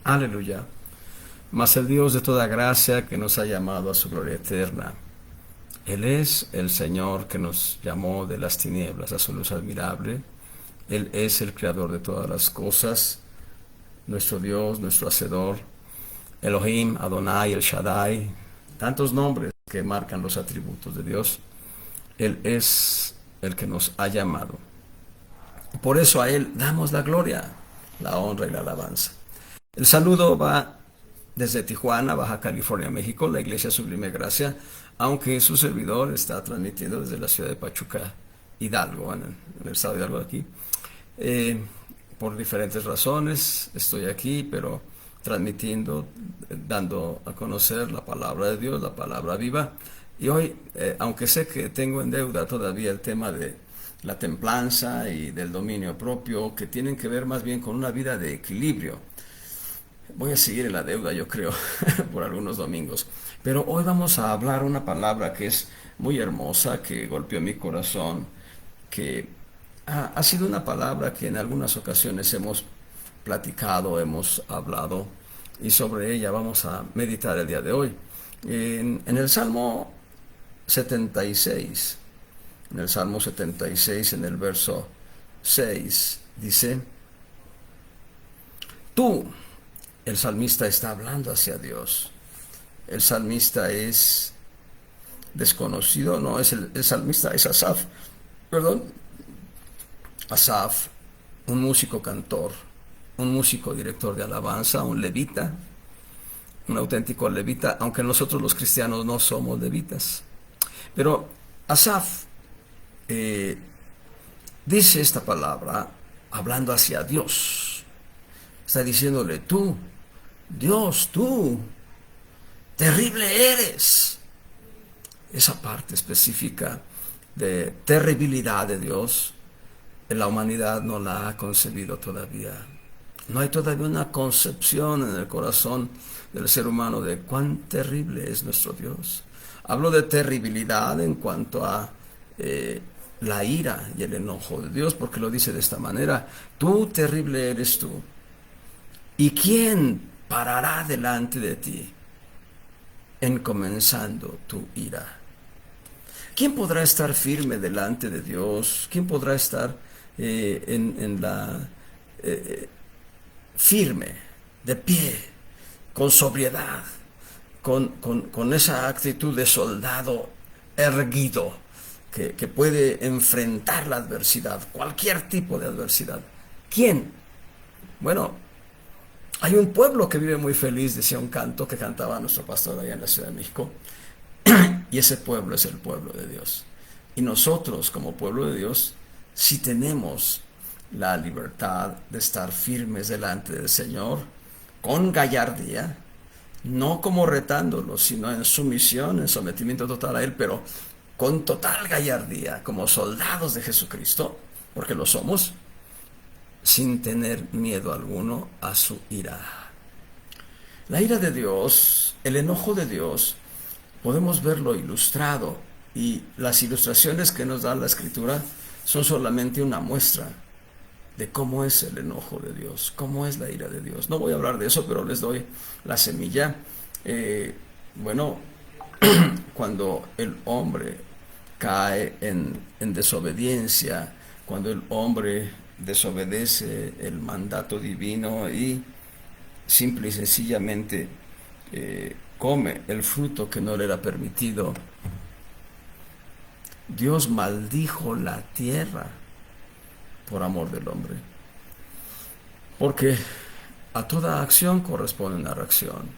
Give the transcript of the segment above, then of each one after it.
Aleluya. Mas el Dios de toda gracia que nos ha llamado a su gloria eterna. Él es el Señor que nos llamó de las tinieblas a su luz admirable. Él es el creador de todas las cosas, nuestro Dios, nuestro Hacedor, Elohim, Adonai, El Shaddai, tantos nombres que marcan los atributos de Dios. Él es el que nos ha llamado. Por eso a Él damos la gloria, la honra y la alabanza. El saludo va desde Tijuana, Baja California, México, la Iglesia Sublime Gracia, aunque su servidor está transmitiendo desde la ciudad de Pachuca, Hidalgo, en el estado de Hidalgo aquí. Por diferentes razones estoy aquí, pero transmitiendo, dando a conocer la palabra de Dios, la palabra viva. Y hoy, aunque sé que tengo en deuda todavía el tema de la templanza y del dominio propio, que tienen que ver más bien con una vida de equilibrio, voy a seguir en la deuda, yo creo, por algunos domingos. Pero hoy vamos a hablar una palabra que es muy hermosa, que golpeó mi corazón, que ha sido una palabra que en algunas ocasiones hemos platicado, hemos hablado, y sobre ella vamos a meditar el día de hoy. En el Salmo 76, en el Salmo 76, en el verso 6, dice: tú, el salmista está hablando hacia Dios. El salmista es desconocido, no es el salmista, es Asaf, perdón, Asaf, un músico cantor, un músico director de alabanza, un levita, un auténtico levita, aunque nosotros los cristianos no somos levitas. Pero Asaf dice esta palabra hablando hacia Dios. Está diciéndole: tú, Dios, tú, terrible eres. Esa parte específica de terribilidad de Dios, la humanidad no la ha concebido todavía. No hay todavía una concepción en el corazón del ser humano de cuán terrible es nuestro Dios. Hablo de terribilidad en cuanto a la ira y el enojo de Dios, porque lo dice de esta manera: tú, terrible eres tú. ¿Y quién parará delante de ti encomenzando tu ira? ¿Quién podrá estar firme delante de Dios? ¿Quién podrá estar firme, de pie, con sobriedad, con esa actitud de soldado erguido que puede enfrentar la adversidad, cualquier tipo de adversidad? ¿Quién? Bueno, hay un pueblo que vive muy feliz, decía un canto que cantaba nuestro pastor allá en la Ciudad de México, y ese pueblo es el pueblo de Dios. Y nosotros, como pueblo de Dios, sí tenemos la libertad de estar firmes delante del Señor, con gallardía, no como retándolo, sino en sumisión, en sometimiento total a Él, pero con total gallardía, como soldados de Jesucristo, porque lo somos, sin tener miedo alguno a su ira. La ira de Dios, el enojo de Dios, podemos verlo ilustrado, y las ilustraciones que nos da la Escritura son solamente una muestra de cómo es el enojo de Dios, cómo es la ira de Dios. No voy a hablar de eso, pero les doy la semilla. Bueno, cuando el hombre cae en desobediencia, cuando el hombre desobedece el mandato divino y simple y sencillamente come el fruto que no le era permitido, Dios maldijo la tierra por amor del hombre. Porque a toda acción corresponde una reacción.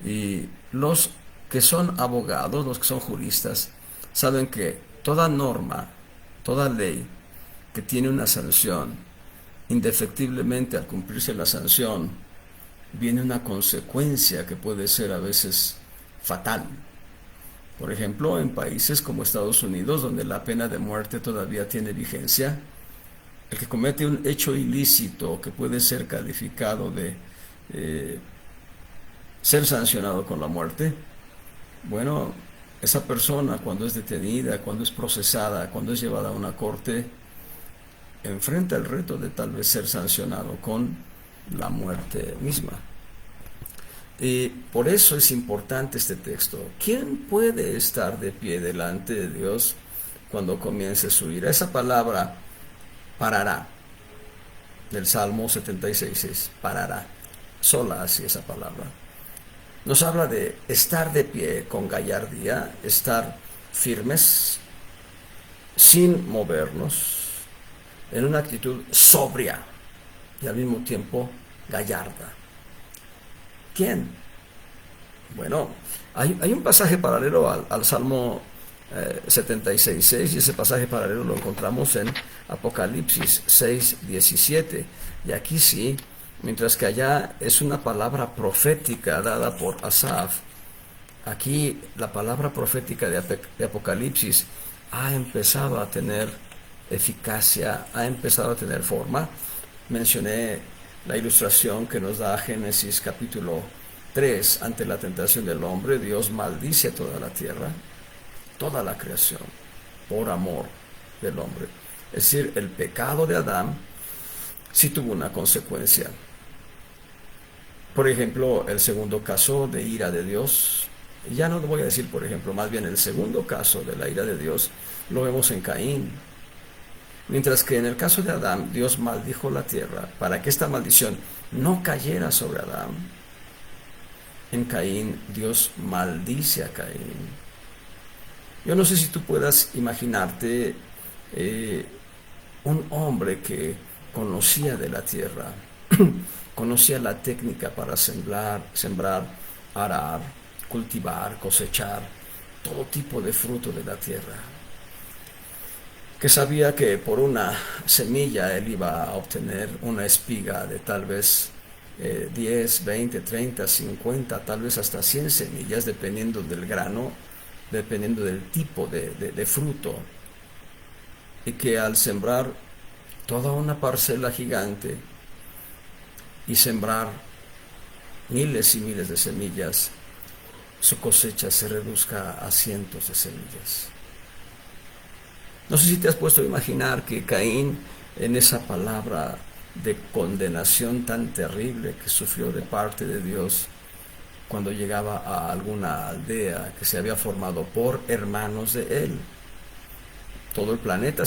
Y los que son abogados, los que son juristas, saben que toda norma, toda ley que tiene una sanción, indefectiblemente al cumplirse la sanción, viene una consecuencia que puede ser a veces fatal. Por ejemplo, en países como Estados Unidos, donde la pena de muerte todavía tiene vigencia, el que comete un hecho ilícito que puede ser calificado de ser sancionado con la muerte, bueno, esa persona, cuando es detenida, cuando es procesada, cuando es llevada a una corte, enfrenta el reto de tal vez ser sancionado con la muerte misma. Y por eso es importante este texto. ¿Quién puede estar de pie delante de Dios cuando comience su ira? Esa palabra parará, del Salmo 76 es parará, sola así esa palabra. Nos habla de estar de pie con gallardía, estar firmes, sin movernos, en una actitud sobria y al mismo tiempo gallarda. ¿Quién? Bueno, hay un pasaje paralelo al Salmo 76.6 y ese pasaje paralelo lo encontramos en Apocalipsis 6.17. Y aquí sí, mientras que allá es una palabra profética dada por Asaf, aquí la palabra profética de Apocalipsis ha empezado a tener eficacia, ha empezado a tener forma. Mencioné la ilustración que nos da Génesis capítulo 3. Ante la tentación del hombre, Dios maldice a toda la tierra, toda la creación, por amor del hombre. Es decir, el pecado de Adán sí tuvo una consecuencia. Por ejemplo, el segundo caso de ira de Dios, ya no lo voy a decir por ejemplo, más bien el segundo caso de la ira de Dios, lo vemos en Caín. Mientras que en el caso de Adán, Dios maldijo la tierra para que esta maldición no cayera sobre Adán. En Caín, Dios maldice a Caín. Yo no sé si tú puedas imaginarte un hombre que conocía de la tierra, conocía la técnica para sembrar, arar, cultivar, cosechar todo tipo de fruto de la tierra, que sabía que por una semilla él iba a obtener una espiga de tal vez 10, 20, 30, 50, tal vez hasta 100 semillas, dependiendo del grano, dependiendo del tipo de fruto, y que al sembrar toda una parcela gigante y sembrar miles y miles de semillas, su cosecha se reduzca a cientos de semillas. No sé si te has puesto a imaginar que Caín, en esa palabra de condenación tan terrible que sufrió de parte de Dios, cuando llegaba a alguna aldea que se había formado por hermanos de él, todo el planeta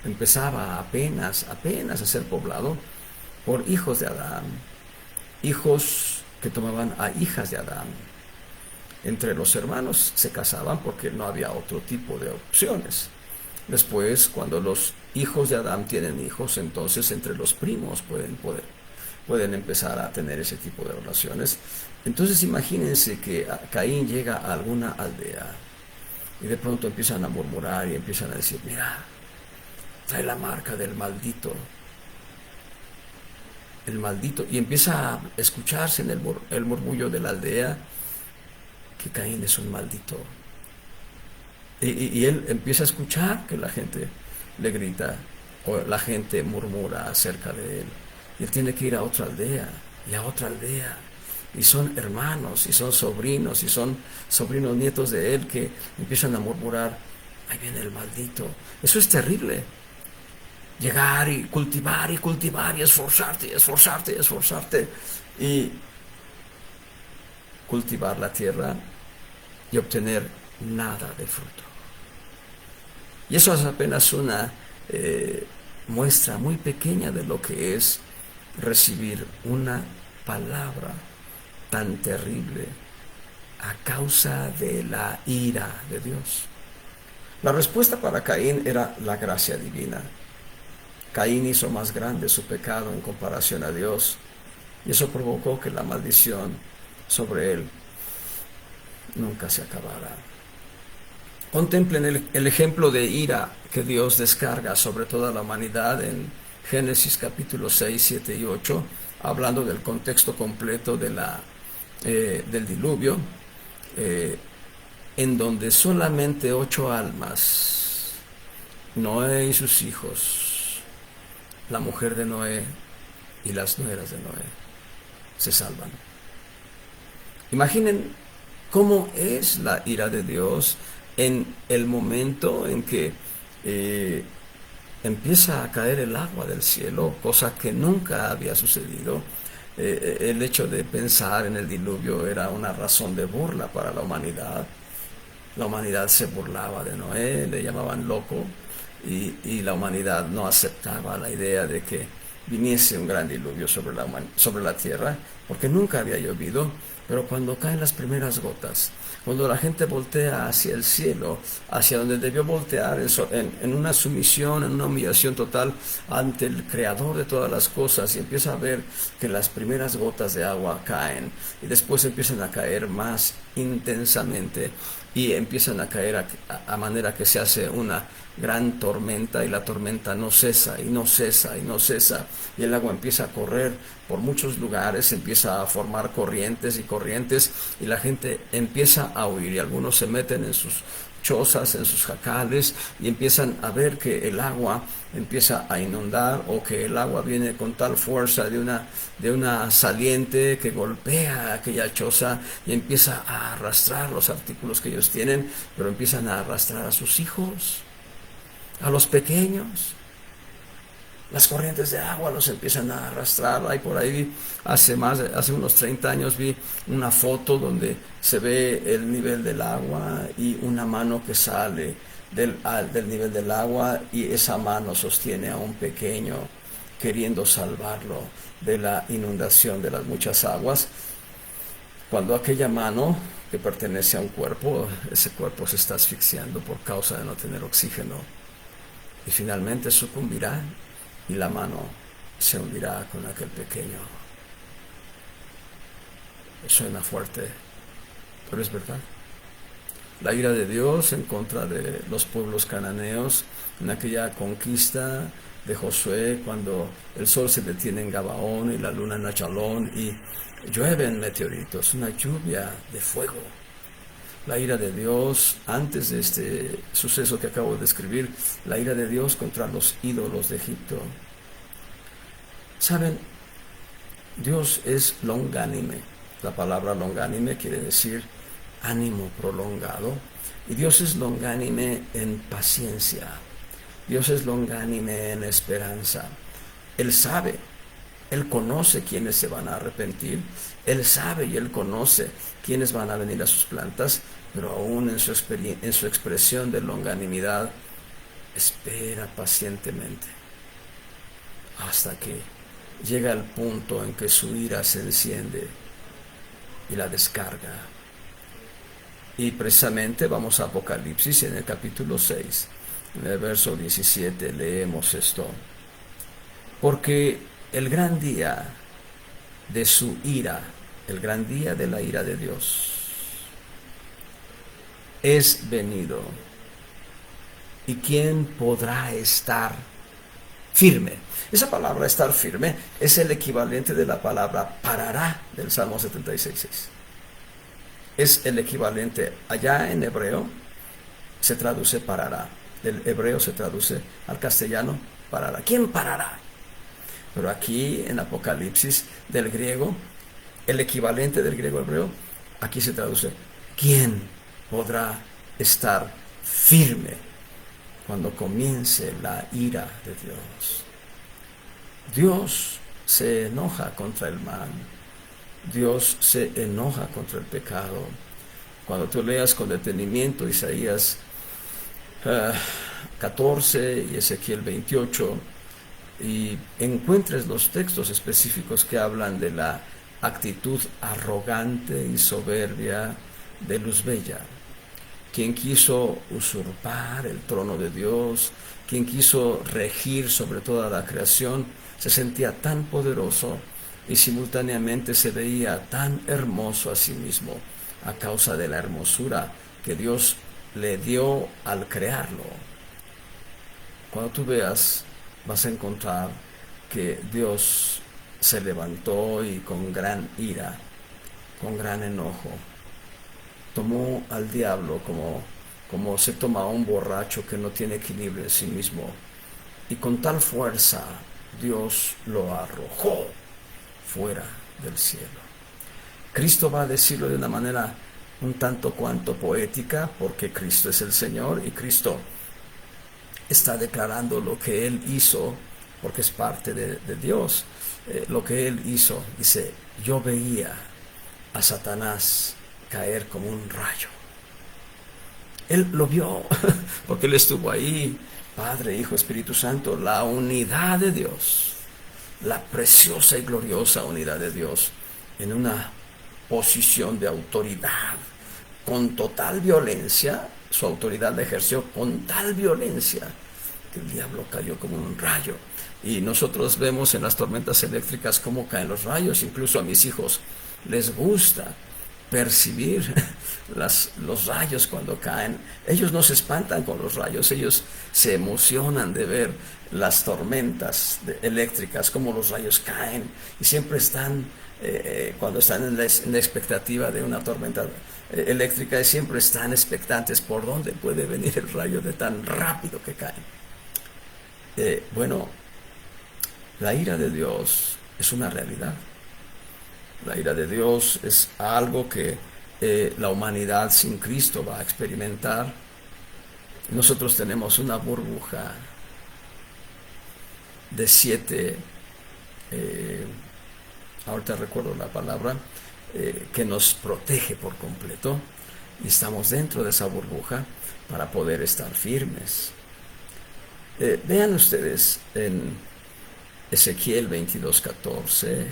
empezaba apenas a ser poblado por hijos de Adán, hijos que tomaban a hijas de Adán. Entre los hermanos se casaban porque no había otro tipo de opciones. Después, cuando los hijos de Adán tienen hijos, entonces entre los primos pueden empezar a tener ese tipo de relaciones. Entonces imagínense que Caín llega a alguna aldea y de pronto empiezan a murmurar y empiezan a decir, mira, trae la marca del maldito, el maldito, y empieza a escucharse en el murmullo de la aldea que Caín es un maldito. Y él empieza a escuchar que la gente le grita o la gente murmura acerca de él. Y él tiene que ir a otra aldea y a otra aldea. Y son hermanos, y son sobrinos, y son sobrinos nietos de él que empiezan a murmurar, ahí viene el maldito. Eso es terrible. Llegar y cultivar y esforzarte y esforzarte y esforzarte. Y cultivar la tierra y obtener nada de fruto. Y eso es apenas una muestra muy pequeña de lo que es recibir una palabra tan terrible a causa de la ira de Dios. La respuesta para Caín era la gracia divina. Caín hizo más grande su pecado en comparación a Dios, y eso provocó que la maldición sobre él nunca se acabara. Contemplen el ejemplo de ira que Dios descarga sobre toda la humanidad en Génesis capítulo 6, 7 y 8, hablando del contexto completo del diluvio, en donde solamente 8 almas, Noé y sus hijos, la mujer de Noé y las nueras de Noé, se salvan. Imaginen cómo es la ira de Dios en el momento en que empieza a caer el agua del cielo, cosa que nunca había sucedido. El hecho de pensar en el diluvio era una razón de burla para la humanidad. La humanidad se burlaba de Noé, le llamaban loco, y la humanidad no aceptaba la idea de que viniese un gran diluvio sobre la tierra, porque nunca había llovido. Pero cuando caen las primeras gotas, cuando la gente voltea hacia el cielo, hacia donde debió voltear, en una sumisión, en una humillación total ante el Creador de todas las cosas, y empieza a ver que las primeras gotas de agua caen, y después empiezan a caer más intensamente, y empiezan a caer a manera que se hace una gran tormenta, y la tormenta no cesa y no cesa y no cesa, y el agua empieza a correr por muchos lugares, empieza a formar corrientes y corrientes, y la gente empieza a huir, y algunos se meten en sus chozas, en sus jacales, y empiezan a ver que el agua empieza a inundar, o que el agua viene con tal fuerza de una saliente que golpea aquella choza y empieza a arrastrar los artículos que ellos tienen, pero empiezan a arrastrar a sus hijos, a los pequeños. Las corrientes de agua los empiezan a arrastrar. Ahí por ahí hace unos 30 años vi una foto donde se ve el nivel del agua y una mano que sale del nivel del agua, y esa mano sostiene a un pequeño queriendo salvarlo de la inundación de las muchas aguas. Cuando aquella mano, que pertenece a un cuerpo, ese cuerpo se está asfixiando por causa de no tener oxígeno, y finalmente sucumbirá, y la mano se hundirá con aquel pequeño. Suena fuerte, pero es verdad. La ira de Dios en contra de los pueblos cananeos en aquella conquista de Josué, cuando el sol se detiene en Gabaón y la luna en Achalón, y llueven meteoritos, una lluvia de fuego. La ira de Dios, antes de este suceso que acabo de describir, la ira de Dios contra los ídolos de Egipto. ¿Saben? Dios es longánime. La palabra longánime quiere decir ánimo prolongado. Y Dios es longánime en paciencia. Dios es longánime en esperanza. Él sabe, Él conoce quiénes se van a arrepentir. Él sabe y Él conoce quiénes van a venir a sus plantas, pero aún en su expresión de longanimidad, espera pacientemente hasta que llega el punto en que su ira se enciende y la descarga. Y precisamente vamos a Apocalipsis, en el capítulo 6, en el verso 17, leemos esto. Porque el gran día de su ira, el gran día de la ira de Dios, es venido. ¿Y quién podrá estar firme? Esa palabra estar firme es el equivalente de la palabra parará del Salmo 76.6. Es el equivalente. Allá en hebreo se traduce parará. Del hebreo se traduce al castellano parará. ¿Quién parará? Pero aquí en Apocalipsis, del griego, el equivalente del griego hebreo, aquí se traduce: ¿quién podrá estar firme cuando comience la ira de Dios? Dios se enoja contra el mal. Dios se enoja contra el pecado. Cuando tú leas con detenimiento Isaías 14 y Ezequiel 28, y encuentres los textos específicos que hablan de la actitud arrogante y soberbia de Luzbella, quien quiso usurpar el trono de Dios, quien quiso regir sobre toda la creación, se sentía tan poderoso y simultáneamente se veía tan hermoso a sí mismo a causa de la hermosura que Dios le dio al crearlo. Cuando tú veas, vas a encontrar que Dios se levantó y con gran ira, con gran enojo, tomó al diablo como se toma a un borracho que no tiene equilibrio en sí mismo, y con tal fuerza Dios lo arrojó fuera del cielo. Cristo va a decirlo de una manera un tanto cuanto poética, porque Cristo es el Señor y Cristo está declarando lo que Él hizo, porque es parte de Dios. Lo que Él hizo, dice, yo veía a Satanás caer como un rayo. Él lo vio, porque Él estuvo ahí, Padre, Hijo, Espíritu Santo, la unidad de Dios, la preciosa y gloriosa unidad de Dios, en una posición de autoridad, con total violencia. Su autoridad la ejerció con tal violencia que el diablo cayó como un rayo. Y nosotros vemos en las tormentas eléctricas cómo caen los rayos. Incluso a mis hijos les gusta percibir los rayos cuando caen. Ellos no se espantan con los rayos, ellos se emocionan de ver las tormentas eléctricas, cómo los rayos caen, y siempre están, cuando están en la expectativa de una tormenta eléctrica, siempre están expectantes por dónde puede venir el rayo de tan rápido que cae. Bueno, la ira de Dios es una realidad. La ira de Dios es algo que la humanidad sin Cristo va a experimentar. Nosotros tenemos una burbuja de 7, ahorita recuerdo la palabra, que nos protege por completo, y estamos dentro de esa burbuja para poder estar firmes. Vean ustedes en Ezequiel 22:14.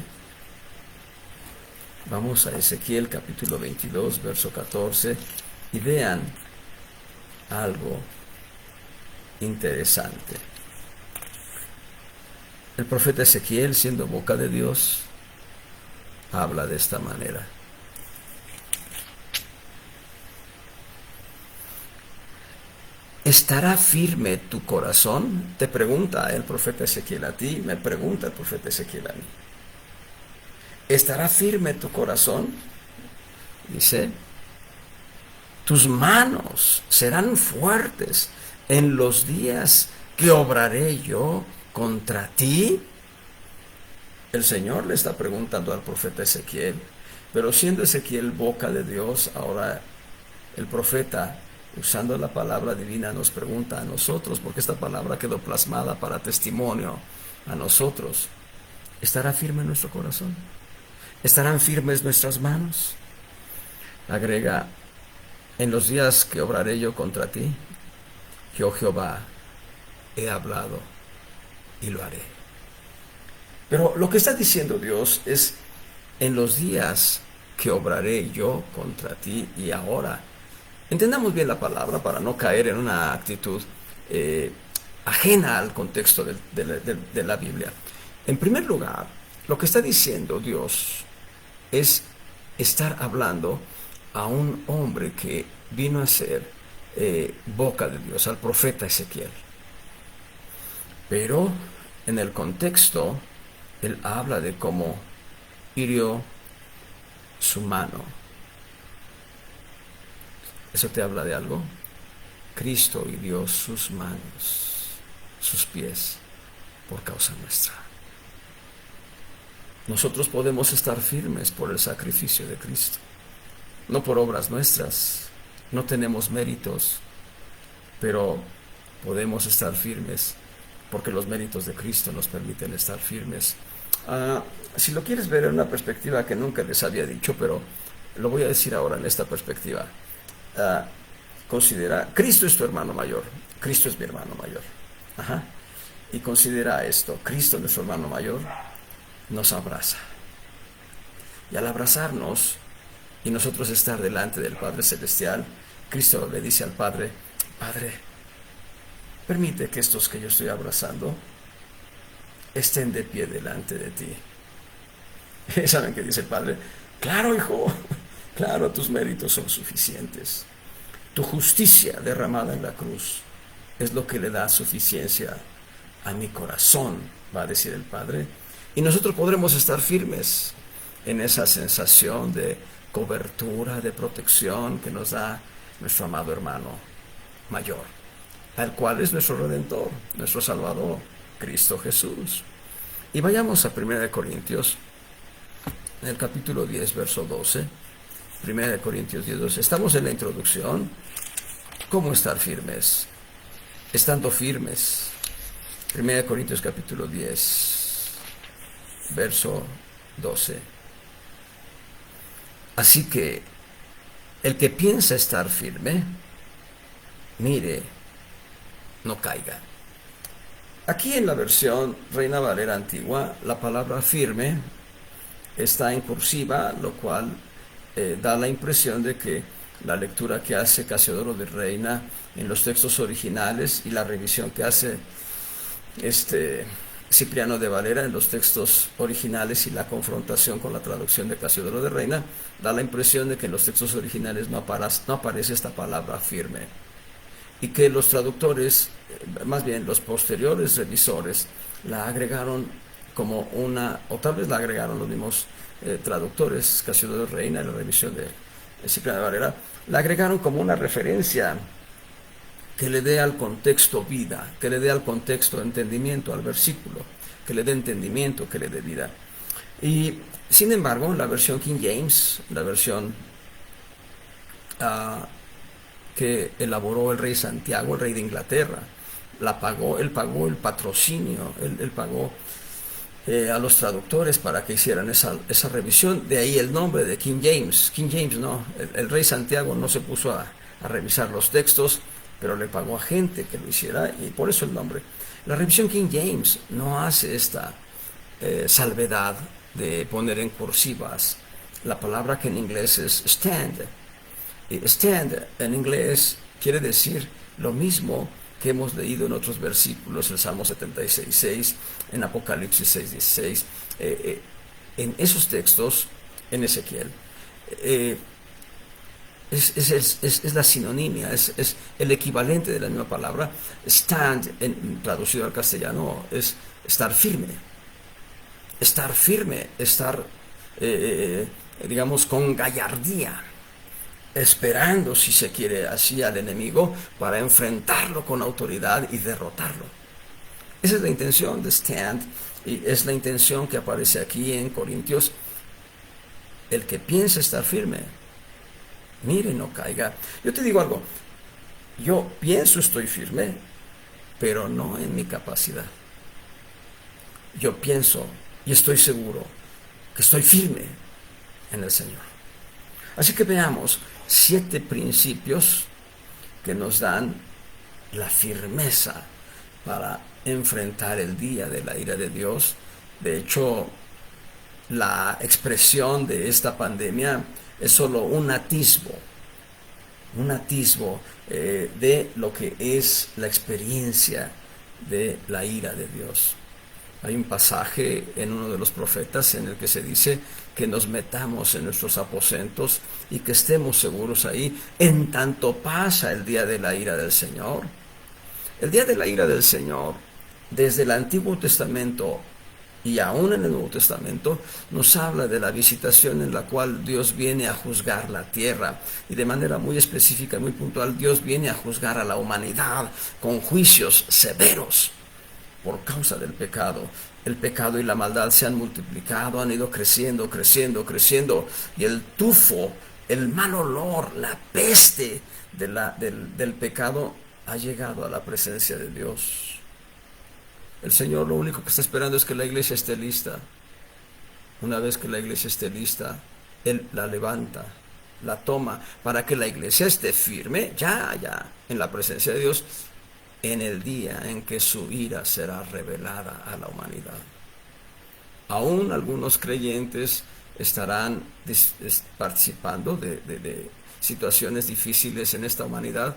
Vamos a Ezequiel capítulo 22, verso 14, y vean algo interesante. El profeta Ezequiel, siendo boca de Dios, habla de esta manera. ¿Estará firme tu corazón? Te pregunta el profeta Ezequiel a ti, me pregunta el profeta Ezequiel a mí. ¿Estará firme tu corazón? Dice, tus manos serán fuertes en los días que obraré yo contra ti. El Señor le está preguntando al profeta Ezequiel, pero siendo Ezequiel boca de Dios, ahora el profeta, usando la palabra divina, nos pregunta a nosotros, porque esta palabra quedó plasmada para testimonio a nosotros. ¿Estará firme nuestro corazón? ¿Estarán firmes nuestras manos? Agrega, en los días que obraré yo contra ti, yo Jehová he hablado y lo haré. Pero lo que está diciendo Dios es, en los días que obraré yo contra ti, y ahora. Entendamos bien la palabra para no caer en una actitud ajena al contexto de la Biblia. En primer lugar, lo que está diciendo Dios es estar hablando a un hombre que vino a ser boca de Dios, al profeta Ezequiel. Pero en el contexto, él habla de cómo hirió su mano. ¿Eso te habla de algo? Cristo hirió sus manos, sus pies, por causa nuestra. Nosotros podemos estar firmes por el sacrificio de Cristo, no por obras nuestras. No tenemos méritos, pero podemos estar firmes porque los méritos de Cristo nos permiten estar firmes. Si lo quieres ver en una perspectiva que nunca les había dicho, pero lo voy a decir ahora en esta perspectiva. Considera, Cristo es tu hermano mayor, Cristo es mi hermano mayor. Y considera esto, Cristo, nuestro hermano mayor, nos abraza. Y al abrazarnos y nosotros estar delante del Padre Celestial, Cristo le dice al Padre, Padre, permite que estos que yo estoy abrazando estén de pie delante de ti. ¿Saben qué dice el Padre? Claro, hijo, claro, tus méritos son suficientes. Tu justicia derramada en la cruz es lo que le da suficiencia a mi corazón, va a decir el Padre. Y nosotros podremos estar firmes en esa sensación de cobertura, de protección que nos da nuestro amado hermano mayor, al cual es nuestro Redentor, nuestro Salvador, Cristo Jesús. Y vayamos a 1 Corintios, en el capítulo 10, verso 12. 1 Corintios 10, 12. Estamos en la introducción. ¿Cómo estar firmes? estando firmes. 1 Corintios capítulo 10, verso 12. Así que el que piensa estar firme, mire, no caiga. Aquí en la versión Reina Valera antigua, la palabra firme está en cursiva, lo cual da la impresión de que la lectura que hace Casiodoro de Reina en los textos originales y la revisión que hace Cipriano de Valera en los textos originales y la confrontación con la traducción de Casiodoro de Reina, da la impresión de que en los textos originales no aparece esta palabra firme, y que los traductores, más bien los posteriores revisores, la agregaron como una, o tal vez la agregaron los mismos traductores, Casiodoro de Reina, en la revisión de Cipriano de Valera, la agregaron como una referencia que le dé al contexto vida, que le dé al contexto entendimiento al versículo, que le dé entendimiento, que le dé vida. Y sin embargo, la versión King James, la versión que elaboró el rey Santiago, el rey de Inglaterra, él pagó el patrocinio, él pagó a los traductores para que hicieran esa revisión. De ahí el nombre de King James. King James no, el rey Santiago no se puso a revisar los textos, pero le pagó a gente que lo hiciera, y por eso el nombre. La revisión King James no hace esta salvedad de poner en cursivas la palabra que en inglés es stand. Y stand en inglés quiere decir lo mismo que hemos leído en otros versículos, en Salmo 76:6, en Apocalipsis 6:16, en esos textos, en Ezequiel. Es la sinonimia, es el equivalente de la misma palabra. Stand, traducido al castellano, es estar firme. Estar firme, estar, digamos, con gallardía, esperando, si se quiere así, al enemigo para enfrentarlo con autoridad y derrotarlo. Esa es la intención de stand, y es la intención que aparece aquí en Corintios. El que piensa estar firme, mire, no caiga. Yo te digo algo, yo pienso estoy firme, pero no en mi capacidad. Yo pienso y estoy seguro que estoy firme en el Señor. Así que veamos 7 principios que nos dan la firmeza para enfrentar el día de la ira de Dios. De hecho, la expresión de esta pandemia es solo un atisbo de lo que es la experiencia de la ira de Dios. Hay un pasaje en uno de los profetas en el que se dice que nos metamos en nuestros aposentos y que estemos seguros ahí en tanto pasa el día de la ira del Señor. El día de la ira del Señor, desde el Antiguo Testamento y aún en el Nuevo Testamento, nos habla de la visitación en la cual Dios viene a juzgar la tierra, y de manera muy específica y muy puntual, Dios viene a juzgar a la humanidad con juicios severos por causa del pecado. El pecado y la maldad se han multiplicado, han ido creciendo, y el tufo, el mal olor, la peste del pecado ha llegado a la presencia de Dios. El Señor lo único que está esperando es que la iglesia esté lista. Una vez que la iglesia esté lista, Él la levanta, la toma, para que la iglesia esté firme, ya, en la presencia de Dios, en el día en que su ira será revelada a la humanidad. Aún algunos creyentes estarán participando de situaciones difíciles en esta humanidad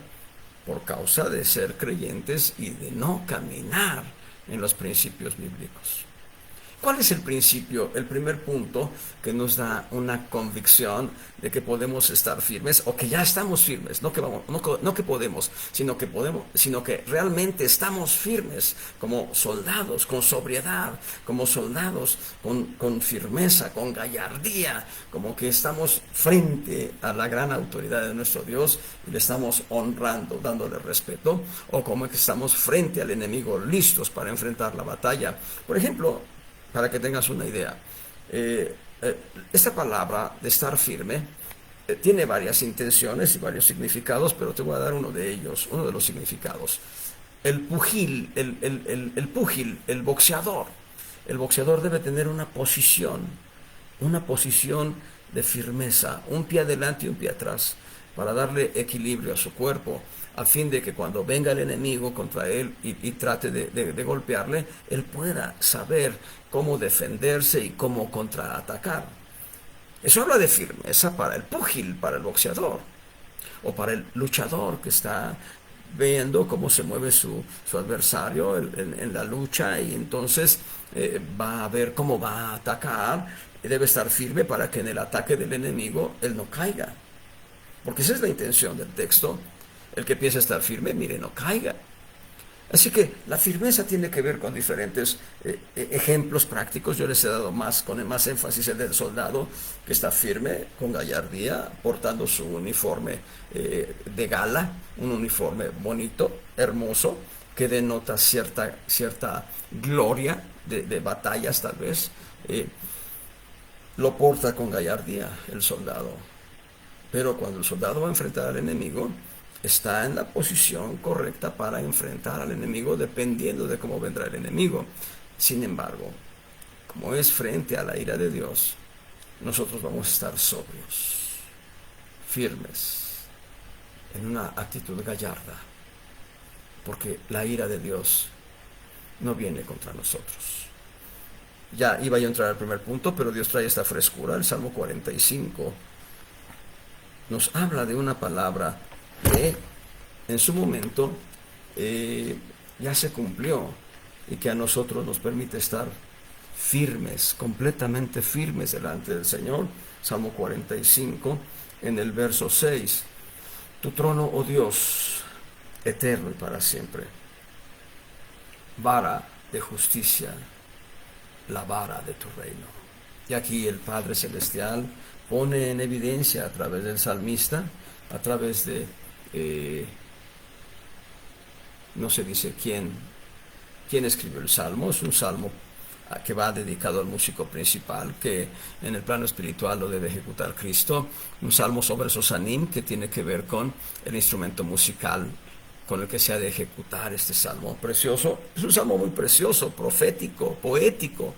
por causa de ser creyentes y de no caminar en los principios bíblicos. ¿Cuál es el principio, el primer punto que nos da una convicción de que podemos estar firmes, o que ya estamos firmes? No que podemos, sino que realmente estamos firmes como soldados, con sobriedad, como soldados con firmeza, con gallardía, como que estamos frente a la gran autoridad de nuestro Dios y le estamos honrando, dándole respeto, o como que estamos frente al enemigo, listos para enfrentar la batalla. Por ejemplo, para que tengas una idea, esta palabra de estar firme tiene varias intenciones y varios significados, pero te voy a dar uno de ellos, uno de los significados. el pugil, el púgil, el boxeador. El boxeador debe tener una posición de firmeza, un pie adelante y un pie atrás, para darle equilibrio a su cuerpo, a fin de que cuando venga el enemigo contra él y trate de golpearle, él pueda saber cómo defenderse y cómo contraatacar. Eso habla de firmeza para el púgil, para el boxeador, o para el luchador que está viendo cómo se mueve su adversario en la lucha, y entonces va a ver cómo va a atacar. Debe estar firme para que en el ataque del enemigo él no caiga, porque esa es la intención del texto. El que empieza a estar firme, mire, no caiga. Así que la firmeza tiene que ver con diferentes ejemplos prácticos. Yo les he dado con más énfasis el del soldado, que está firme, con gallardía, portando su uniforme de gala, un uniforme bonito, hermoso, que denota cierta gloria de batallas tal vez. Lo porta con gallardía el soldado. Pero cuando el soldado va a enfrentar al enemigo, está en la posición correcta para enfrentar al enemigo, dependiendo de cómo vendrá el enemigo. Sin embargo, como es frente a la ira de Dios, nosotros vamos a estar sobrios, firmes, en una actitud gallarda, porque la ira de Dios no viene contra nosotros. Ya iba yo a entrar al primer punto, pero Dios trae esta frescura. El Salmo 45 nos habla de una palabra que en su momento ya se cumplió, y que a nosotros nos permite estar firmes, completamente firmes delante del Señor. Salmo 45, en el verso 6. Tu trono, oh Dios, eterno y para siempre. Vara de justicia, la vara de tu reino. Y aquí el Padre Celestial pone en evidencia a través del salmista, a través de no se dice quién escribió el salmo. Es un salmo que va dedicado al músico principal, que en el plano espiritual lo debe ejecutar Cristo. Un salmo sobre Sosanim, que tiene que ver con el instrumento musical con el que se ha de ejecutar este salmo precioso. Es un salmo muy precioso, profético, poético,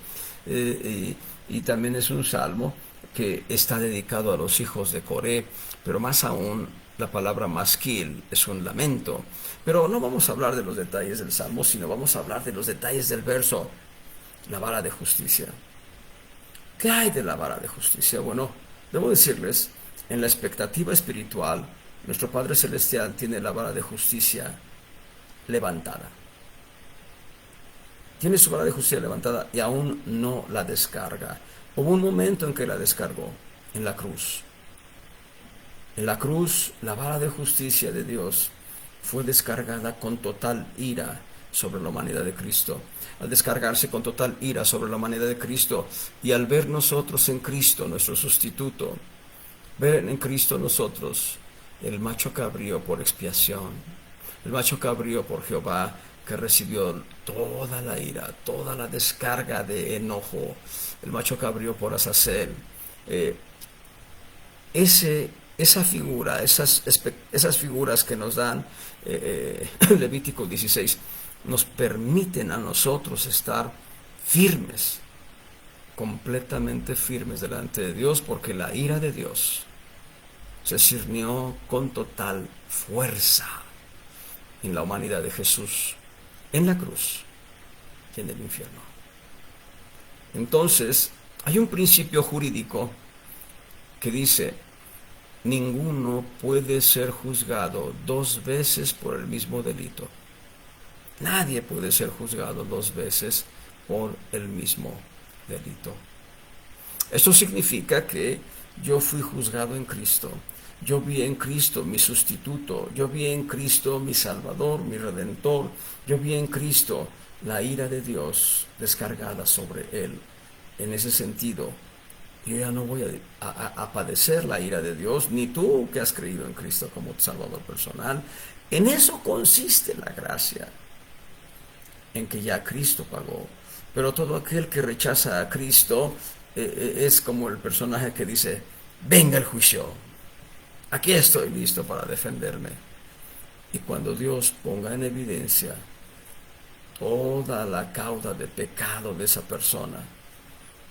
y también es un salmo que está dedicado a los hijos de Coré, pero más aún la palabra masquil es un lamento. Pero no vamos a hablar de los detalles del salmo, sino vamos a hablar de los detalles del verso, la vara de justicia. ¿Qué hay de la vara de justicia? Bueno, debo decirles, en la expectativa espiritual, nuestro Padre Celestial tiene la vara de justicia levantada. Tiene su vara de justicia levantada y aún no la descarga. Hubo un momento en que la descargó, en la cruz. En la cruz, la vara de justicia de Dios fue descargada con total ira sobre la humanidad de Cristo. Al descargarse con total ira sobre la humanidad de Cristo, y al ver nosotros en Cristo, nuestro sustituto, ver en Cristo nosotros el macho cabrío por expiación, el macho cabrío por Jehová, que recibió toda la ira, toda la descarga de enojo, el macho cabrío por Azazel. Esa figura, esas figuras que nos dan Levítico 16, nos permiten a nosotros estar firmes, completamente firmes delante de Dios, porque la ira de Dios se cernió con total fuerza en la humanidad de Jesús, en la cruz y en el infierno. Entonces, hay un principio jurídico que dice: ninguno puede ser juzgado dos veces por el mismo delito. Nadie puede ser juzgado dos veces por el mismo delito. Esto significa que yo fui juzgado en Cristo. Yo vi en Cristo mi sustituto. Yo vi en Cristo mi Salvador, mi Redentor. Yo vi en Cristo la ira de Dios descargada sobre Él. En ese sentido, yo ya no voy a padecer la ira de Dios, ni tú que has creído en Cristo como tu Salvador personal. En eso consiste la gracia, en que ya Cristo pagó. Pero todo aquel que rechaza a Cristo es como el personaje que dice: venga el juicio, aquí estoy listo para defenderme. Y cuando Dios ponga en evidencia toda la cauda de pecado de esa persona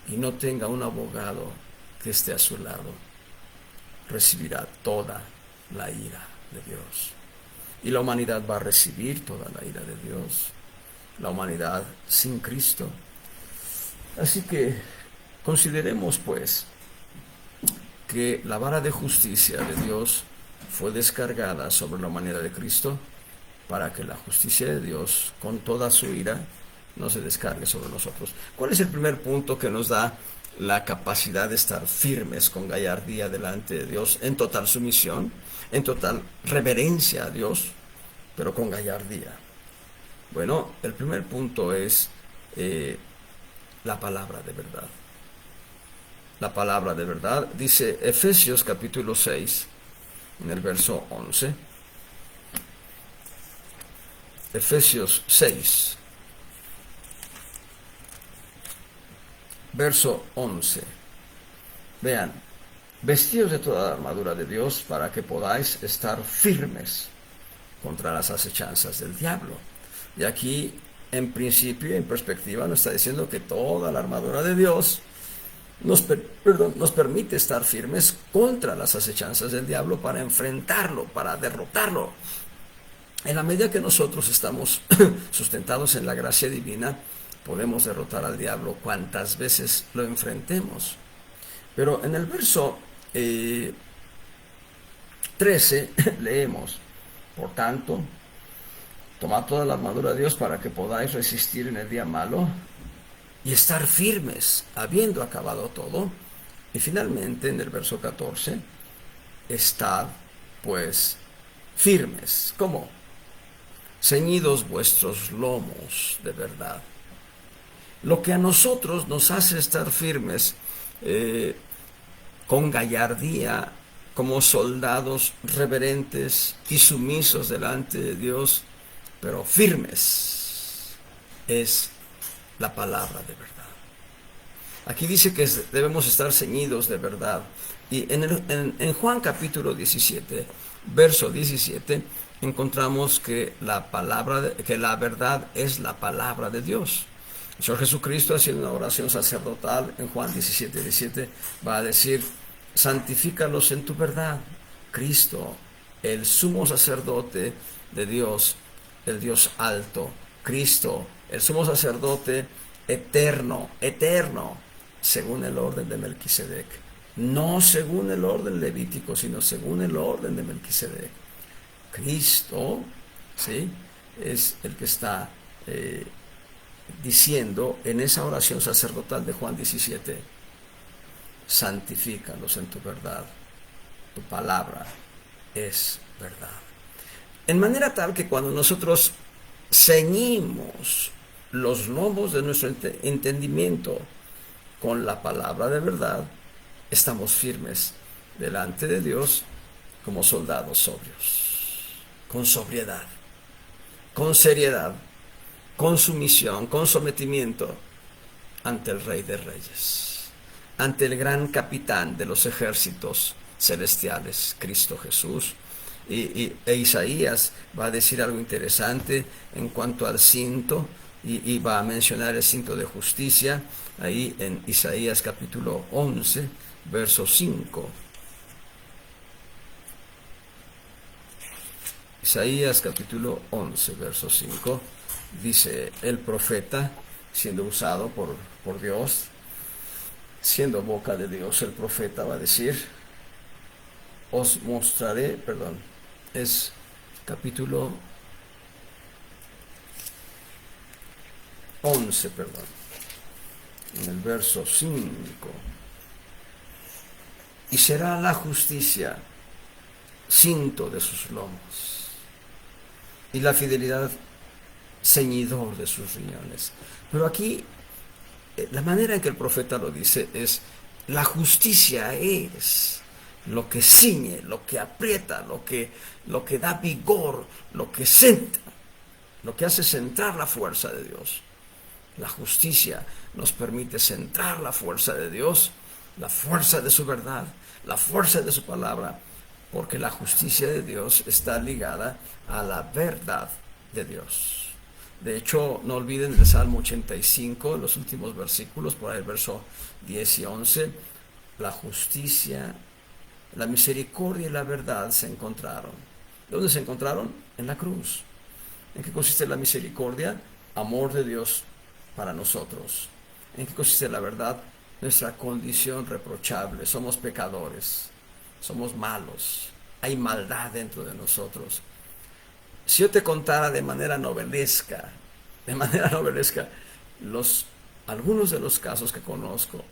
y no tenga un abogado que esté a su lado, recibirá toda la ira de Dios. Y la humanidad va a recibir toda la ira de Dios. La humanidad sin Cristo. Así que consideremos pues que la vara de justicia de Dios fue descargada sobre la humanidad de Cristo para que la justicia de Dios, con toda su ira, no se descargue sobre nosotros. ¿Cuál es el primer punto que nos da la capacidad de estar firmes con gallardía delante de Dios, en total sumisión, en total reverencia a Dios, pero con gallardía? Bueno, el primer punto es la palabra de verdad. La palabra de verdad, dice Efesios capítulo 6, en el verso 11. Efesios 6, verso 11. Vean, vestidos de toda la armadura de Dios para que podáis estar firmes contra las acechanzas del diablo. Y aquí, en principio, en perspectiva, nos está diciendo que toda la armadura de Dios nos permite estar firmes contra las acechanzas del diablo para enfrentarlo, para derrotarlo. En la medida que nosotros estamos sustentados en la gracia divina, podemos derrotar al diablo cuantas veces lo enfrentemos. Pero en el verso 13 leemos: por tanto, tomad toda la armadura de Dios para que podáis resistir en el día malo y estar firmes, habiendo acabado todo. Y finalmente, en el verso 14, estad pues firmes. ¿Cómo? Ceñidos vuestros lomos de verdad. Lo que a nosotros nos hace estar firmes con gallardía, como soldados reverentes y sumisos delante de Dios, pero firmes, es la palabra de verdad. Aquí dice que debemos estar ceñidos de verdad. Y en Juan capítulo 17, verso 17, encontramos que la verdad es la palabra de Dios. El Señor Jesucristo, haciendo una oración sacerdotal en Juan 17, 17, va a decir: santifícalos en tu verdad. Cristo, el sumo sacerdote de Dios, el Dios alto, Cristo, el sumo sacerdote eterno, según el orden de Melquisedec. No según el orden levítico, sino según el orden de Melquisedec. Cristo, ¿sí?, es el que está diciendo en esa oración sacerdotal de Juan 17: santifícalos en tu verdad, tu palabra es verdad. En manera tal que cuando nosotros ceñimos los lomos de nuestro entendimiento con la palabra de verdad, estamos firmes delante de Dios como soldados sobrios, con sobriedad, con seriedad, con sumisión, con sometimiento ante el Rey de Reyes, ante el gran capitán de los ejércitos celestiales, Cristo Jesús. E Isaías va a decir algo interesante en cuanto al cinto, y va a mencionar el cinto de justicia ahí en Isaías capítulo 11, verso 5. Isaías capítulo 11, verso 5, dice el profeta, siendo usado por Dios, siendo boca de Dios, el profeta va a decir: os mostraré, es capítulo 11, en el verso 5. Y será la justicia cinto de sus lomos, y la fidelidad ceñidor de sus riñones. Pero aquí, la manera en que el profeta lo dice es: la justicia es lo que ciñe, lo que aprieta, lo que da vigor, lo que centra, lo que hace centrar la fuerza de Dios. La justicia nos permite centrar la fuerza de Dios, la fuerza de su verdad, la fuerza de su palabra, porque la justicia de Dios está ligada a la verdad de Dios. De hecho, no olviden el Salmo 85, los últimos versículos, por ahí el verso 10 y 11, la justicia, la misericordia y la verdad se encontraron. ¿Dónde se encontraron? En la cruz. ¿En qué consiste la misericordia? Amor de Dios para nosotros. ¿En qué consiste la verdad? Nuestra condición reprochable. Somos pecadores, somos malos, hay maldad dentro de nosotros. Si yo te contara de manera novelesca, algunos de los casos que conozco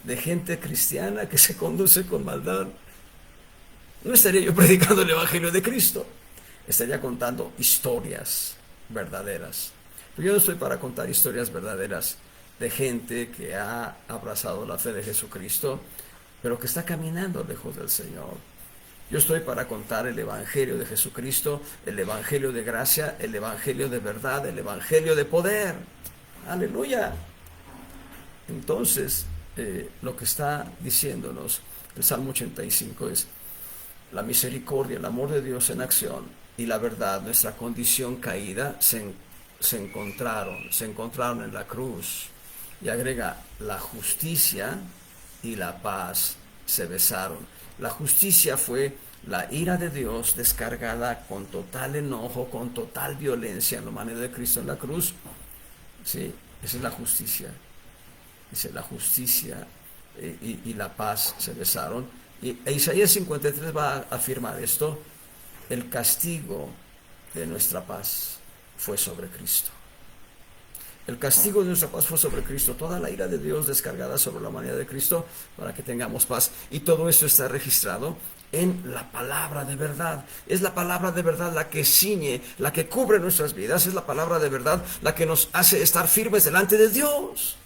de gente cristiana que se conduce con maldad, no estaría yo predicando el Evangelio de Cristo, estaría contando historias verdaderas. Pero yo no estoy para contar historias verdaderas de gente que ha abrazado la fe de Jesucristo, pero que está caminando lejos del Señor. Yo estoy para contar el Evangelio de Jesucristo, el Evangelio de gracia, el Evangelio de verdad, el Evangelio de poder. Aleluya. Entonces, lo que está diciéndonos el Salmo 85 es la misericordia, el amor de Dios en acción y la verdad, nuestra condición caída, se encontraron en la cruz. Y agrega, la justicia y la paz se besaron. La justicia fue la ira de Dios descargada con total enojo, con total violencia en la manera de Cristo en la cruz. Sí, esa es la justicia. Dice, la justicia y la paz se besaron. Y Isaías 53 va a afirmar esto: el castigo de nuestra paz fue sobre Cristo. El castigo de nuestra paz fue sobre Cristo, toda la ira de Dios descargada sobre la humanidad de Cristo para que tengamos paz. Y todo esto está registrado en la palabra de verdad. Es la palabra de verdad la que ciñe, la que cubre nuestras vidas. Es la palabra de verdad la que nos hace estar firmes delante de Dios.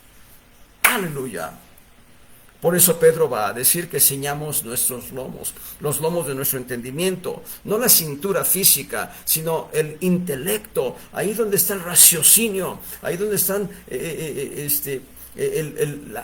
Aleluya. Por eso Pedro va a decir que ciñamos nuestros lomos, los lomos de nuestro entendimiento, no la cintura física, sino el intelecto, ahí donde está el raciocinio, ahí donde están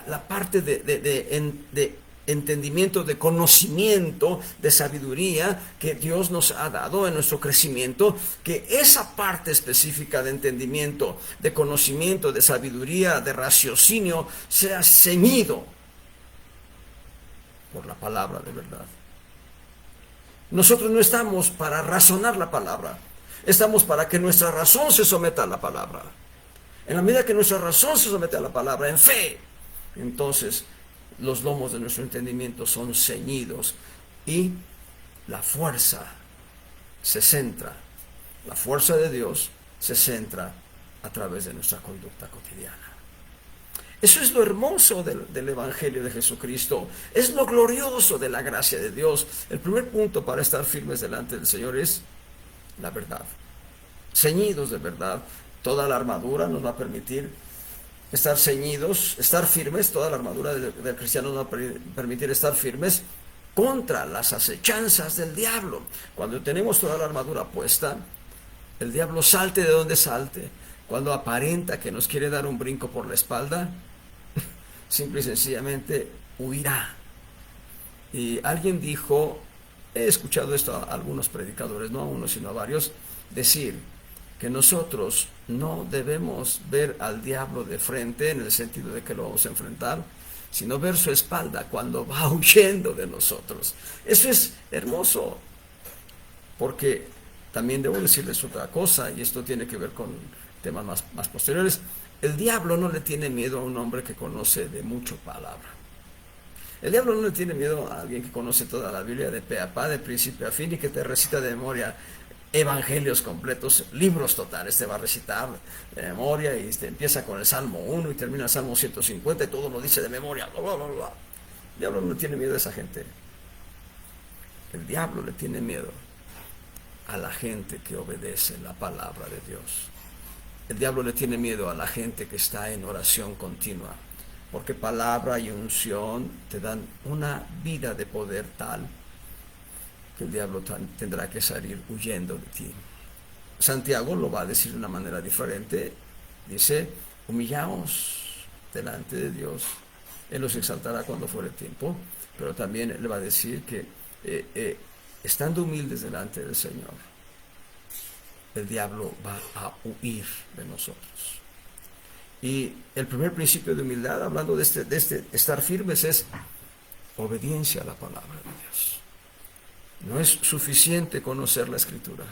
la parte de entendimiento, de conocimiento, de sabiduría que Dios nos ha dado en nuestro crecimiento, que esa parte específica de entendimiento, de conocimiento, de sabiduría, de raciocinio, sea ceñido por la palabra de verdad. Nosotros no estamos para razonar la palabra, estamos para que nuestra razón se someta a la palabra. En la medida que nuestra razón se somete a la palabra, en fe, entonces los lomos de nuestro entendimiento son ceñidos y la fuerza se centra, la fuerza de Dios se centra a través de nuestra conducta cotidiana. Eso es lo hermoso del Evangelio de Jesucristo. Es lo glorioso de la gracia de Dios. El primer punto para estar firmes delante del Señor es la verdad. Ceñidos de verdad. Toda la armadura nos va a permitir estar ceñidos, estar firmes. Toda la armadura del cristiano nos va a permitir estar firmes contra las acechanzas del diablo. Cuando tenemos toda la armadura puesta, el diablo salte de donde salte. Cuando aparenta que nos quiere dar un brinco por la espalda, simple y sencillamente huirá. Y alguien dijo, he escuchado esto a algunos predicadores, no a uno sino a varios, decir que nosotros no debemos ver al diablo de frente en el sentido de que lo vamos a enfrentar, sino ver su espalda cuando va huyendo de nosotros. Eso es hermoso, porque también debo decirles otra cosa, y esto tiene que ver con temas más posteriores. El diablo no le tiene miedo a un hombre que conoce de mucho palabra. El diablo no le tiene miedo a alguien que conoce toda la Biblia de pe a pa, de principio a fin, y que te recita de memoria evangelios completos, libros totales, te va a recitar de memoria y empieza con el Salmo 1 y termina el Salmo 150 y todo lo dice de memoria. Bla, bla, bla, bla. El diablo no le tiene miedo a esa gente. El diablo le tiene miedo a la gente que obedece la palabra de Dios. El diablo le tiene miedo a la gente que está en oración continua, porque palabra y unción te dan una vida de poder tal que el diablo tendrá que salir huyendo de ti. Santiago lo va a decir de una manera diferente. Dice, humillaos delante de Dios. Él los exaltará cuando fuere tiempo, pero también Él va a decir que estando humildes delante del Señor, el diablo va a huir de nosotros. Y el primer principio de humildad, hablando de este estar firmes, es obediencia a la palabra de Dios. No es suficiente conocer la Escritura.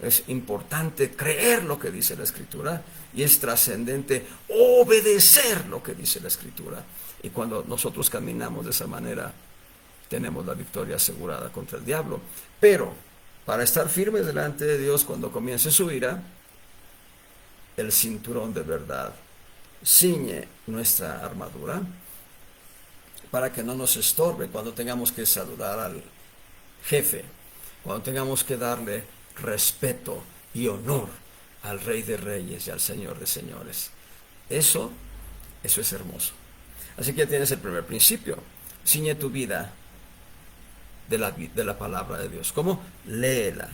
Es importante creer lo que dice la Escritura y es trascendente obedecer lo que dice la Escritura. Y cuando nosotros caminamos de esa manera, tenemos la victoria asegurada contra el diablo. Pero para estar firmes delante de Dios cuando comience su ira, el cinturón de verdad ciñe nuestra armadura para que no nos estorbe cuando tengamos que saludar al jefe, cuando tengamos que darle respeto y honor al Rey de Reyes y al Señor de Señores. Eso es hermoso. Así que ya tienes el primer principio. Ciñe tu vida de la palabra de Dios. ¿Cómo? Léela,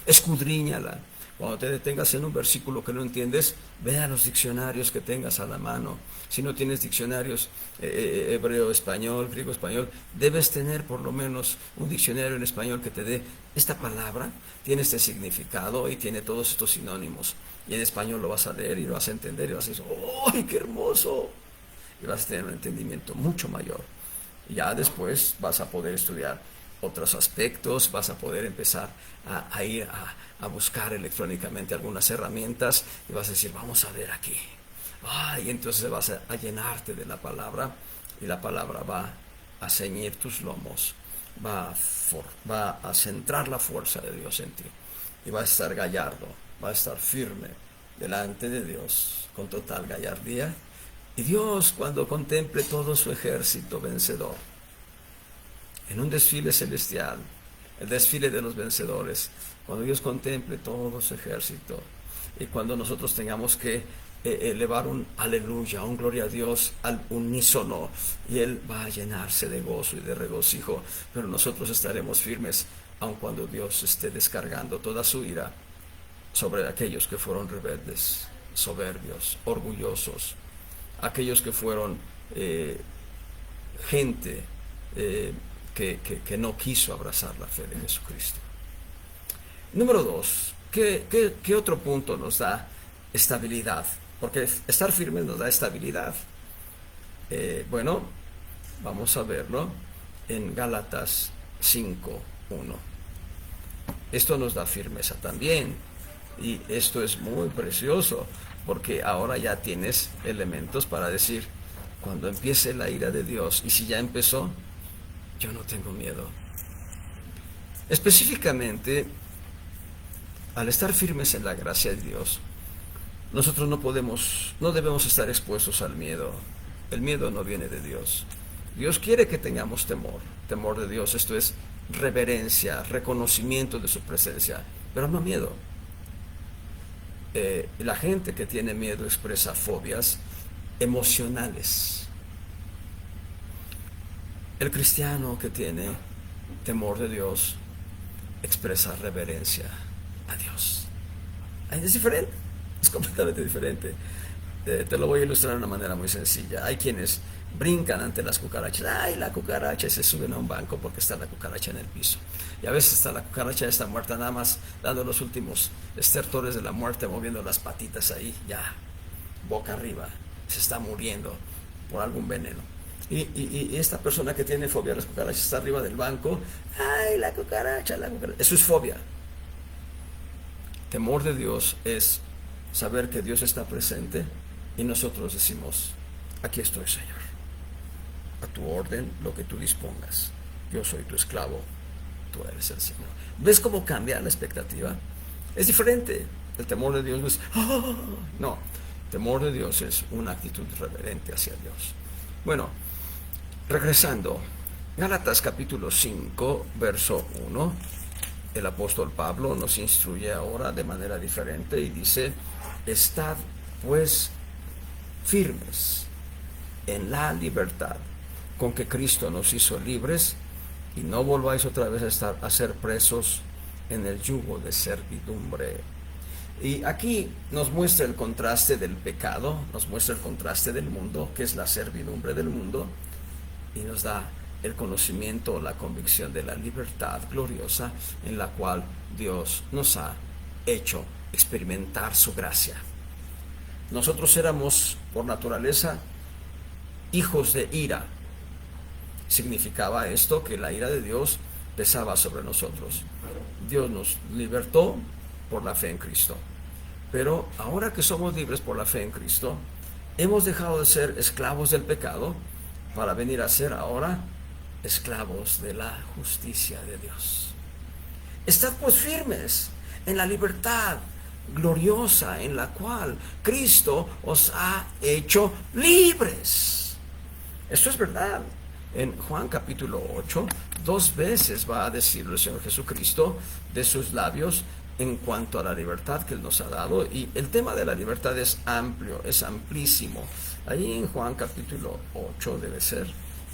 escudriñala. Cuando te detengas en un versículo que no entiendes, ve a los diccionarios que tengas a la mano. Si no tienes diccionarios hebreo, español, griego, español, debes tener por lo menos un diccionario en español que te dé esta palabra, tiene este significado y tiene todos estos sinónimos. Y en español lo vas a leer y lo vas a entender y vas a decir, ¡ay, qué hermoso! Y vas a tener un entendimiento mucho mayor. Y ya después vas a poder estudiar otros aspectos, vas a poder empezar a ir a buscar electrónicamente algunas herramientas y vas a decir, vamos a ver aquí. Y entonces vas a llenarte de la palabra y la palabra va a ceñir tus lomos, va a centrar la fuerza de Dios en ti y va a estar gallardo, va a estar firme delante de Dios con total gallardía. Y Dios, cuando contemple todo su ejército vencedor en un desfile celestial, el desfile de los vencedores, cuando Dios contemple todo su ejército y cuando nosotros tengamos que elevar un aleluya, un gloria a Dios al unísono, y Él va a llenarse de gozo y de regocijo, pero nosotros estaremos firmes aun cuando Dios esté descargando toda su ira sobre aquellos que fueron rebeldes, soberbios, orgullosos, aquellos que fueron gente que no quiso abrazar la fe de Jesucristo. Número 2, ¿qué otro punto nos da estabilidad? Porque estar firme nos da estabilidad. Bueno, vamos a verlo en Gálatas 5:1. Esto nos da firmeza también. Y esto es muy precioso, porque ahora ya tienes elementos para decir, cuando empiece la ira de Dios, y si ya empezó, yo no tengo miedo. Específicamente, al estar firmes en la gracia de Dios, nosotros no debemos estar expuestos al miedo. El miedo no viene de Dios. Dios quiere que tengamos temor de Dios. Esto es reverencia, reconocimiento de su presencia, pero no miedo. La gente que tiene miedo expresa fobias emocionales. El cristiano que tiene temor de Dios expresa reverencia a Dios. Es diferente, es completamente diferente. Te lo voy a ilustrar de una manera muy sencilla. Hay quienes brincan ante las cucarachas. ¡Ay, la cucaracha! Y se suben a un banco porque está la cucaracha en el piso. Y a veces está la cucaracha está muerta, nada más dando los últimos estertores de la muerte, moviendo las patitas ahí, ya, boca arriba. Se está muriendo por algún veneno. Y esta persona que tiene fobia a las cucarachas está arriba del banco. ¡Ay, la cucaracha, la cucaracha! Eso es fobia. Temor de Dios es saber que Dios está presente y nosotros decimos, aquí estoy, Señor, a tu orden, lo que tú dispongas. Yo soy tu esclavo, tú eres el Señor. ¿Ves cómo cambia la expectativa? Es diferente. El temor de Dios no es, ¡oh! No, temor de Dios es una actitud reverente hacia Dios. Bueno, regresando, Gálatas capítulo 5, verso 1, el apóstol Pablo nos instruye ahora de manera diferente y dice, estad pues firmes en la libertad con que Cristo nos hizo libres y no volváis otra vez a ser presos en el yugo de servidumbre. Y aquí nos muestra el contraste del pecado, nos muestra el contraste del mundo, que es la servidumbre del mundo, y nos da el conocimiento, la convicción de la libertad gloriosa en la cual Dios nos ha hecho experimentar su gracia. Nosotros éramos por naturaleza hijos de ira. Significaba esto que la ira de Dios pesaba sobre nosotros. Dios nos libertó por la fe en Cristo. Pero ahora que somos libres por la fe en Cristo, hemos dejado de ser esclavos del pecado para venir a ser ahora esclavos de la justicia de Dios. Estad pues firmes en la libertad gloriosa en la cual Cristo os ha hecho libres. Esto es verdad. En Juan capítulo 8, 2 veces va a decirlo el Señor Jesucristo de sus labios en cuanto a la libertad que Él nos ha dado. Y el tema de la libertad es amplio, es amplísimo. Ahí en Juan capítulo 8 debe ser,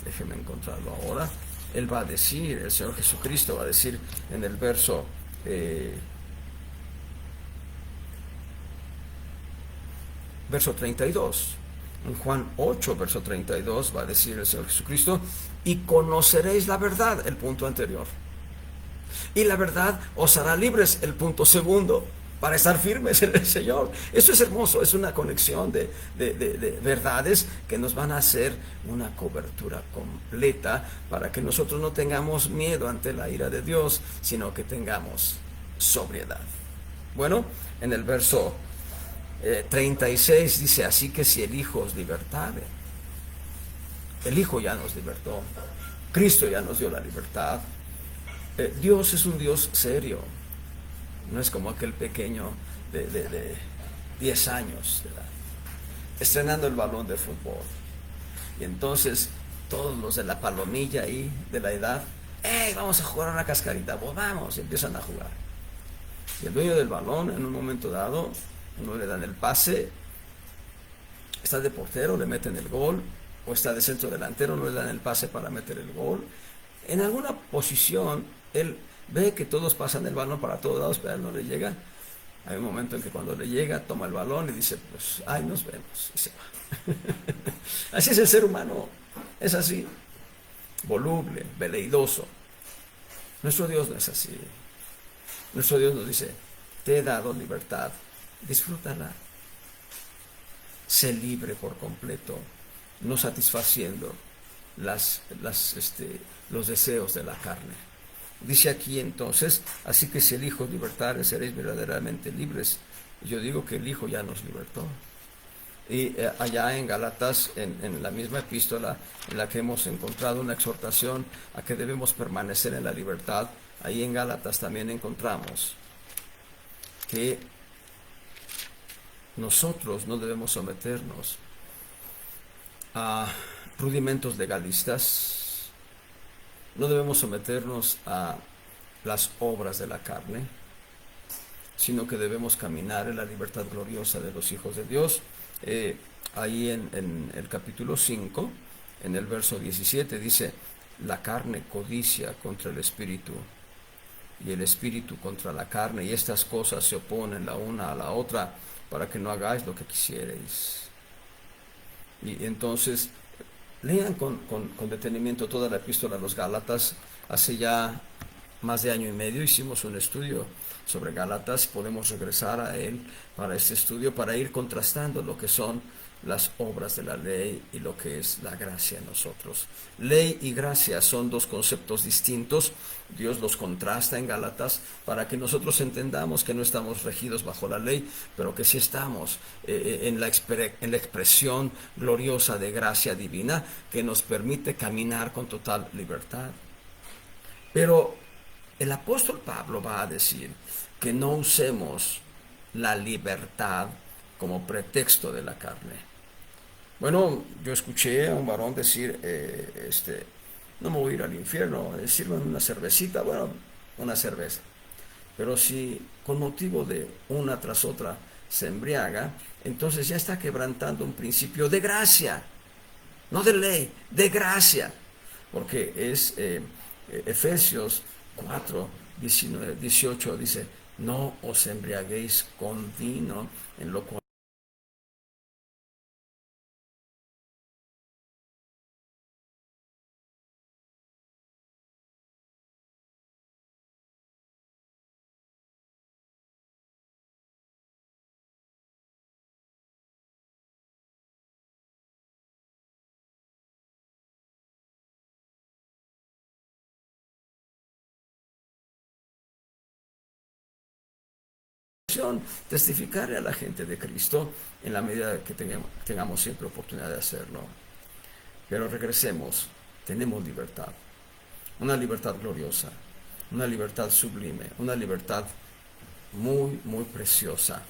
déjeme encontrarlo ahora, Él va a decir, el Señor Jesucristo va a decir en el verso verso 32. En Juan 8, verso 32 va a decir el Señor Jesucristo, y conoceréis la verdad, el punto anterior. Y la verdad os hará libres, el punto segundo, para estar firmes en el Señor. Eso es hermoso, es una conexión de verdades que nos van a hacer una cobertura completa para que nosotros no tengamos miedo ante la ira de Dios, sino que tengamos sobriedad. Bueno, en el verso 36 dice, así que si el Hijo os libertare, el Hijo ya nos libertó, Cristo ya nos dio la libertad. Dios es un Dios serio, no es como aquel pequeño de 10 años, estrenando el balón de fútbol. Y entonces todos los de la palomilla ahí, de la edad, ¡hey, vamos a jugar a una cascarita! Pues vamos, y empiezan a jugar. Y el dueño del balón, en un momento dado, uno le dan el pase, está de portero, le meten el gol, o está de centro delantero, no le dan el pase para meter el gol. En alguna posición, él ve que todos pasan el balón para todos lados, pero a él no le llega. Hay un momento en que cuando le llega, toma el balón y dice, pues, ay, nos vemos, y se va. Así es el ser humano, es así, voluble, veleidoso. Nuestro Dios no es así. Nuestro Dios nos dice, te he dado libertad, disfrútala. Sé libre por completo, no satisfaciendo los deseos de la carne. Dice aquí entonces, así que si el Hijo os libertare, seréis verdaderamente libres. Yo digo que el Hijo ya nos libertó. Y allá en Gálatas, en la misma epístola en la que hemos encontrado una exhortación a que debemos permanecer en la libertad, ahí en Gálatas también encontramos que nosotros no debemos someternos a rudimentos legalistas, no debemos someternos a las obras de la carne, sino que debemos caminar en la libertad gloriosa de los hijos de Dios. Ahí en el capítulo 5, en el verso 17, dice, la carne codicia contra el espíritu, y el espíritu contra la carne, y estas cosas se oponen la una a la otra, para que no hagáis lo que quisierais. Y entonces, lean con detenimiento toda la epístola a los Gálatas. Hace ya más de año y medio hicimos un estudio sobre Gálatas. Podemos regresar a él para este estudio, para ir contrastando lo que son las obras de la ley y lo que es la gracia en nosotros. Ley y gracia son dos conceptos distintos. Dios los contrasta en Gálatas para que nosotros entendamos que no estamos regidos bajo la ley, pero que sí estamos en la expresión gloriosa de gracia divina que nos permite caminar con total libertad. Pero el apóstol Pablo va a decir que no usemos la libertad como pretexto de la carne. Bueno, yo escuché a un varón decir, no me voy a ir al infierno, sirvan una cervecita, bueno, una cerveza. Pero si con motivo de una tras otra se embriaga, entonces ya está quebrantando un principio de gracia, no de ley, de gracia. Porque es Efesios 4, 19, 18 dice, no os embriaguéis con vino, en lo cual obligación testificarle a la gente de Cristo en la medida que tengamos siempre oportunidad de hacerlo. Pero regresemos, tenemos libertad, una libertad gloriosa, una libertad sublime, una libertad muy, muy preciosa,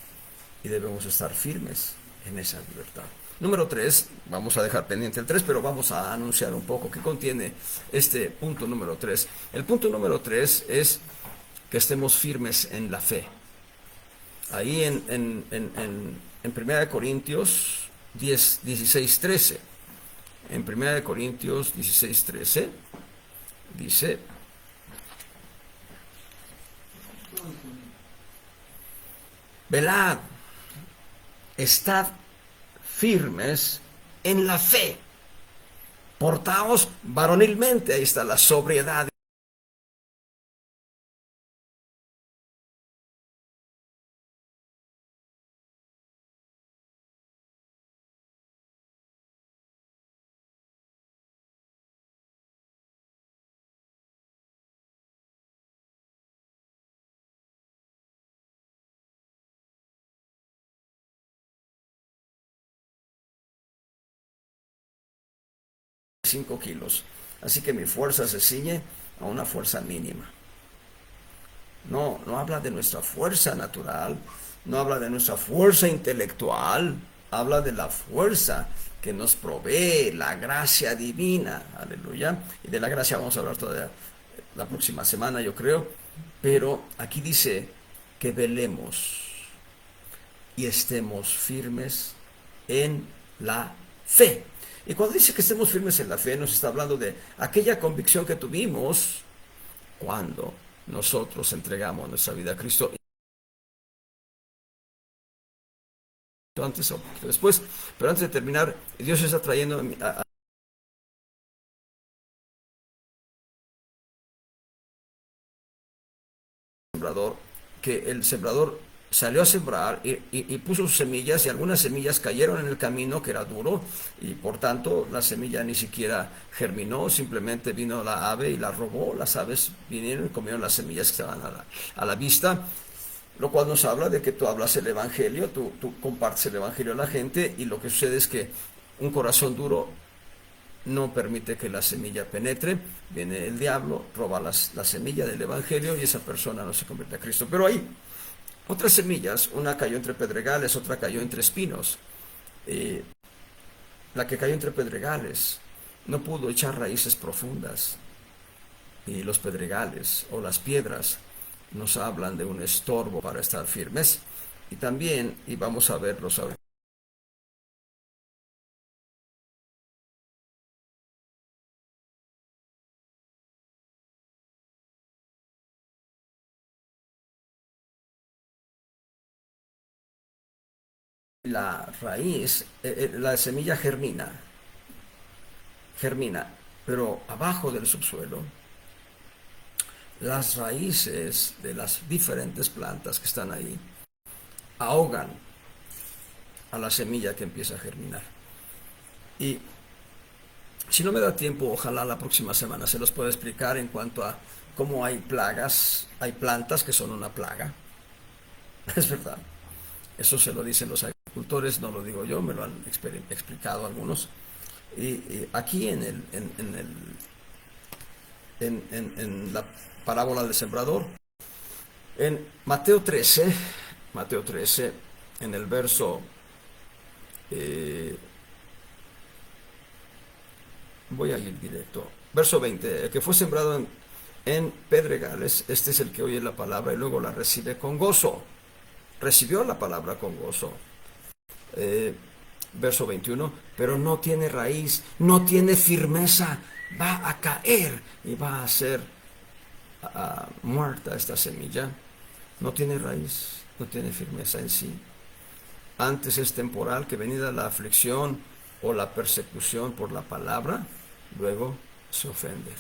y debemos estar firmes en esa libertad. Número 3, vamos a dejar pendiente el 3, pero vamos a anunciar un poco qué contiene este punto número 3. El punto número 3 es que estemos firmes en la fe. Ahí en 1 Corintios 16, 13. En 1 Corintios 16, 13 dice: velad, estad firmes en la fe, portaos varonilmente. Ahí está la sobriedad. Cinco kilos. Así que mi fuerza se ciñe a una fuerza mínima. No, no habla de nuestra fuerza natural, no habla de nuestra fuerza intelectual, habla de la fuerza que nos provee la gracia divina. Aleluya. Y de la gracia vamos a hablar todavía la próxima semana, yo creo. Pero aquí dice que velemos y estemos firmes en la fe. Y cuando dice que estemos firmes en la fe, nos está hablando de aquella convicción que tuvimos cuando nosotros entregamos nuestra vida a Cristo. Antes o después, pero antes de terminar, Dios está trayendo a sembrador, que el sembrador salió a sembrar y puso sus semillas, y algunas semillas cayeron en el camino que era duro, y por tanto la semilla ni siquiera germinó, simplemente vino la ave y la robó. Las aves vinieron y comieron las semillas que estaban a la vista, lo cual nos habla de que tú hablas el evangelio, tú compartes el evangelio a la gente, y lo que sucede es que un corazón duro no permite que la semilla penetre. Viene el diablo, roba la semilla del evangelio, y esa persona no se convierte a Cristo. Pero hay otras semillas, una cayó entre pedregales, otra cayó entre espinos. La que cayó entre pedregales no pudo echar raíces profundas, y los pedregales o las piedras nos hablan de un estorbo para estar firmes. Y también, y vamos a verlos ahora, la raíz, la semilla germina, pero abajo del subsuelo, las raíces de las diferentes plantas que están ahí ahogan a la semilla que empieza a germinar. Y si no me da tiempo, ojalá la próxima semana se los pueda explicar en cuanto a cómo hay plagas, hay plantas que son una plaga. Es verdad. Eso se lo dicen los agricultores, no lo digo yo, me lo han explicado algunos. Y aquí en la parábola del sembrador, en Mateo 13, en el verso, voy a ir directo, verso 20, el que fue sembrado en pedregales, este es el que oye la palabra y luego la recibe con gozo. Recibió la palabra con gozo. Verso 21, pero no tiene raíz, no tiene firmeza, va a caer y va a ser muerta esta semilla. No tiene raíz, no tiene firmeza en sí. Antes es temporal, que venida la aflicción o la persecución por la palabra, luego se ofende.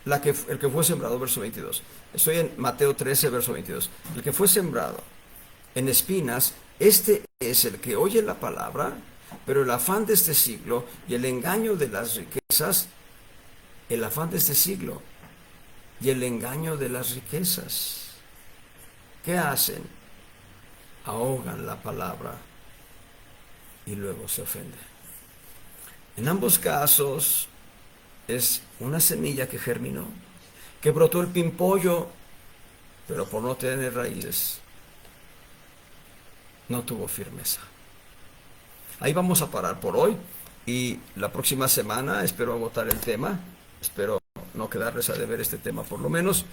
El que fue sembrado, verso 22. Estoy en Mateo 13, verso 22. El que fue sembrado en espinas, este es el que oye la palabra, pero el afán de este siglo y el engaño de las riquezas, y el engaño de las riquezas ¿Qué hacen? Ahogan la palabra y luego se ofenden. En ambos casos es una semilla que germinó, que brotó el pimpollo, pero por no tener raíces, no tuvo firmeza. Ahí vamos a parar por hoy y la próxima semana espero agotar el tema, espero no quedarles a deber este tema por lo menos,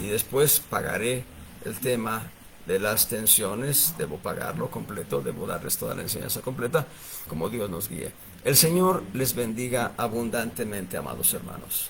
y después pagaré el tema de las tensiones, debo pagarlo completo, debo darles toda la enseñanza completa, como Dios nos guíe. El Señor les bendiga abundantemente, amados hermanos.